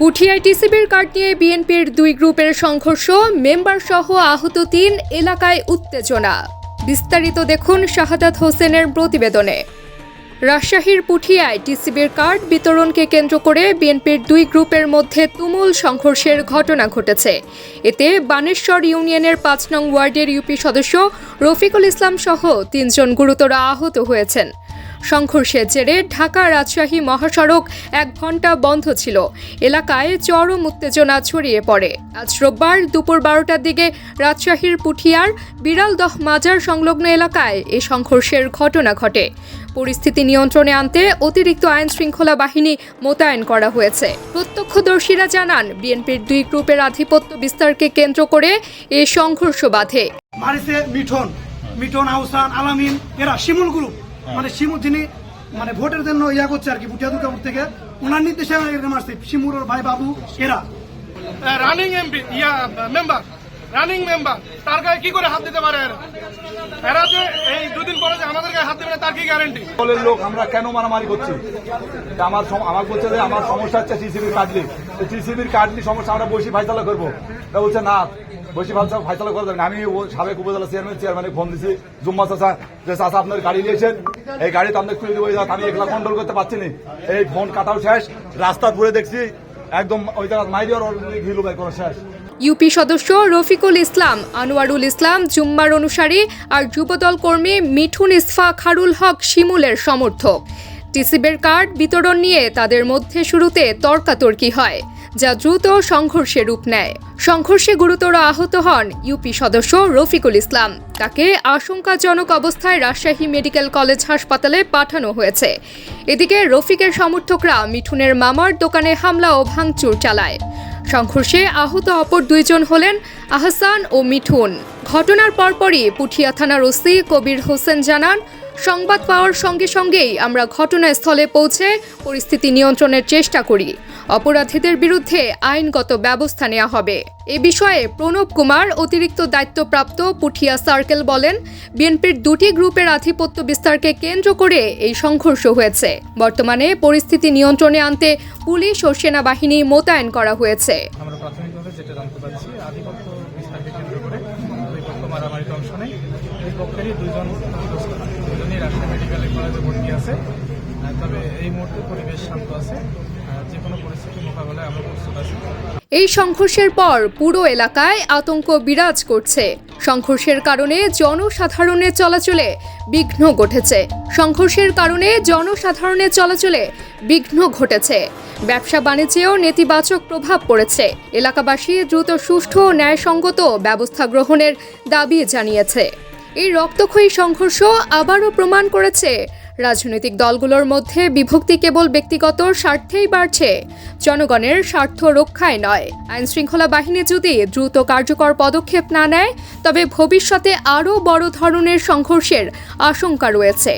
পুঠিয়ায় টিসিবির card নিয়ে বিএনপির দুই গ্রুপের সংঘর্ষ, মেম্বার সহ আহত ৩, এলাকায় উত্তেজনা। বিস্তারিত দেখুন শাহাদাত হোসেনের প্রতিবেদনে। রাজশাহীর পুঠিয়ায় টিসিবির কার্ড বিতরণকে কেন্দ্র করে বিএনপির দুই গ্রুপের মধ্যে তুমুল সংঘর্ষের ঘটনা ঘটেছে। এতে বানেশ্বর ইউনিয়নের ৫ নং ওয়ার্ডের ইউপি সদস্য রফিকুল ইসলাম সহ ৩ জন গুরুতর আহত হয়েছেন। সংঘর্ষের জেরে ঢাকা রাজশাহী মহাসড়ক ১ ঘণ্টা বন্ধ ছিল। এলাকায় চরম উত্তেজনা ছড়িয়ে পড়ে। আজ রোববার দুপুর ১২টার দিকে রাজশাহীর পুঠিয়ার বিড়ালদহ মাজার সংলগ্ন এলাকায় এ সংঘর্ষের ঘটনা ঘটে। পরিস্থিতি নিয়ন্ত্রণে আনতে অতিরিক্ত আইন শৃঙ্খলা বাহিনী মোতায়েন করা হয়েছে। প্রত্যক্ষদর্শীরা জানান, বিএনপির দুই গ্রুপের আধিপত্য বিস্তারকে কেন্দ্র করে এ সংঘর্ষ বাধে। মিঠন, আহসান, আলামিন, এরা শিমুল গ্রুপ, মানে শিমুল যিনি মানে ভোটের জন্য করছে আর কি, পুঠিয়া দুর্গাপুর থেকে ওনার নির্দেশে মারছে। শিমুর ওর ভাই বাবু, এরা রানিং এমপি রানিং মেম্বার, তার গায়ে কি করে হাত দিতে পারে এরা যে এই দুদিন পরে যে আমাদের গায়ে হাত দেবে তার কি গ্যারান্টি? দলের লোক আমরা কেন মারামারি করছি? আমার বলছে যে আমার সমস্যা হচ্ছে টিসিবির কার্ড নিয়ে, টিসিবির কার্ড নিয়ে সমস্যা আমরা বসে ফাইসলা করবো। তা বলছে না, বসে ফাইসলা করে দেবেন। আমি সাবেক উপজেলা চেয়ারম্যানে ফোন দিচ্ছি, জুম্মা চাচা, যে চাচা আপনার গাড়ি নিয়েছেন, এই গাড়ি তো আপনার খুলে দেবো, আমি এগুলা কন্ট্রোল করতে পারছি না। এই ফোন কাটাও শেষ, রাস্তা ঘুরে দেখছি একদম ওই জায়গা মাইরি আর ঘিলু ভাই কোনো শেষ। ইউপি সদস্য রফিকুল ইসলাম, আনোয়ারুল ইসলাম জুম্মার অনুসারী আর যুবদল কর্মী মিঠুন ইসফাখারুল হক শিমুলের সমর্থক। টিসিবির কার্ড বিতরণ নিয়ে তাদের মধ্যে শুরুতে তর্কাতর্কি হয়, যা দ্রুত সংঘর্ষে রূপ নেয়। সংঘর্ষে গুরুতর আহত হন ইউপি সদস্য রফিকুল ইসলাম। তাকে আশঙ্কাজনক অবস্থায় রাজশাহী মেডিকেল কলেজ হাসপাতালে পাঠানো হয়েছে। এদিকে রফিকের সমর্থকরা মিঠুনের মামার দোকানে হামলা ও ভাঙচুর চালায়। সংঘর্ষে আহত অপর ২ জন হলেন আহসান ও মিঠুন। ঘটনার পরপরই পুঠিয়া থানার ওসি কবির হোসেন জানান, সংবাদ পাওয়ার সঙ্গে সঙ্গেই আমরা ঘটনাস্থলে পৌঁছে পরিস্থিতি নিয়ন্ত্রণের চেষ্টা করি। অপরাধীদের বিরুদ্ধে আইনগত ব্যবস্থা নেওয়া হবে। এ বিষয়ে প্রণব কুমার, অতিরিক্ত দায়িত্বপ্রাপ্ত পুঠিয়া সার্কেল বলেন, বিএনপির দুটি গ্রুপের আধিপত্য বিস্তারকে কেন্দ্র করে এই সংঘর্ষ হয়েছে। বর্তমানে পরিস্থিতি নিয়ন্ত্রণে আনতে পুলিশ ও সেনাবাহিনী মোতায়েন করা হয়েছে। আমরা প্রাথমিকভাবে যেটা জানতে পারছি, আধিপত্য বিস্তারকে কেন্দ্র করে দুই পক্ষ মারামারিতে অংশ নেয়। দুই পক্ষেরই দুজনই রাজশাহী মেডিকেল কলেজে ভর্তি আছে। তবে এই মুহূর্তে পরিবেশ শান্ত আছে, যে কোনো পরিস্থিতি মোকাবেলায় আমরা প্রস্তুত আছি। এই সংঘর্ষের পর পুরো এলাকায় আতঙ্ক বিরাজ করছে। সংঘর্ষের কারণে জনসাধারণের চলাচলে বিঘ্ন ঘটেছে। ব্যবসা বাণিজ্যেও নেতিবাচক প্রভাব পড়েছে। এলাকাবাসী দ্রুত সুষ্ঠু ও ন্যায়সঙ্গত ব্যবস্থা গ্রহণের দাবি জানিয়েছে। এই রক্তক্ষয়ী সংঘর্ষ আবারও প্রমাণ করেছে, রাজনৈতিক দলগুলোর মধ্যে বিভক্তি কেবল ব্যক্তিগত স্বার্থেই বাড়ছে, জনগণের স্বার্থ রক্ষায় নয়। আইন শৃঙ্খলা বাহিনী যদি দ্রুত কার্যকর পদক্ষেপ না নেয়, তবে ভবিষ্যতে আরও বড় ধরনের সংঘর্ষের আশঙ্কা রয়েছে।